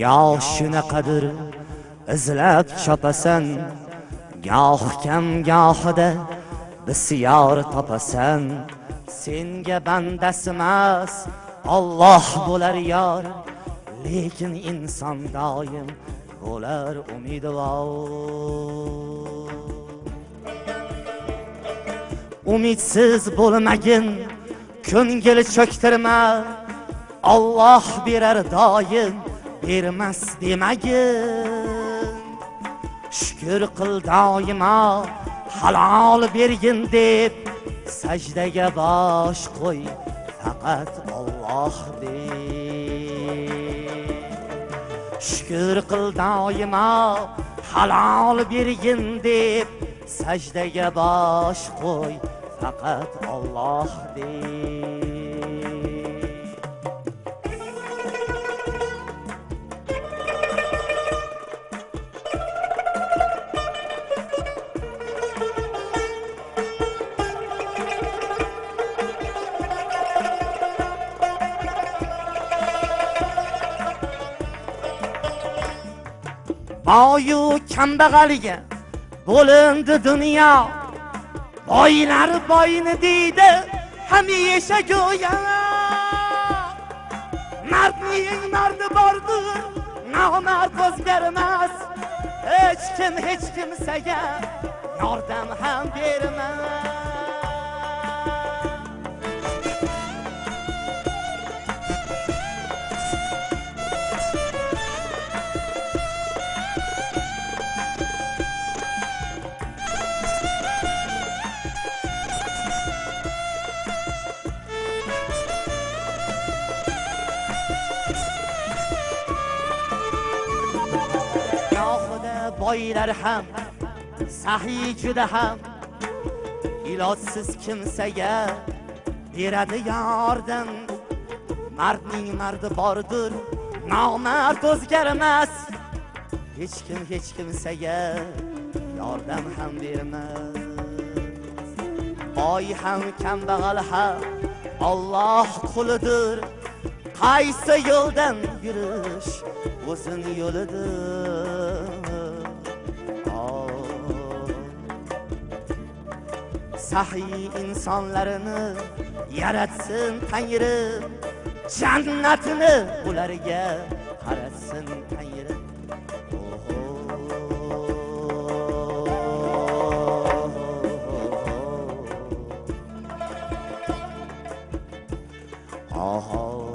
goh shunaqadir izlab chopasan, goh kam gohida bisyor topasan. Senga bandasimas Alloh bo'lar yor, lekin inson doim bo'lar umidvor. Umidsiz bo'lmagin, ko'ngil cho'ktirma, Alloh berar doim, bermas demagin. Shukr qil doimo, halol bergin deb, sajdaga bosh qo'y, faqat Alloh deb. Shukr qil doimo, halol bergin deb, sajdaga bosh qo'y, faqat Alloh deb. Boyu kambag'alga bo'lindi dunyo, boylar boyni deydi hamisha go'yo. Mardning mardi bordir, nomard o'zgarmas, hech kimsaga yordam ham bermas. Boylar ham, sahiy juda ham, ilojsiz kimsaga beradi yordam. Mardning mardi bordir, nomard o'zgarmas, hech kimsaga yordam ham bermas. Boy ham kambag'al ham Alloh qulidir, qaysi yo'ldan yurish o'zini yo'lidir. Sahiy insonlarini yaratsin Tangrim, jannatini ularga qaratsin Tangrim. Oho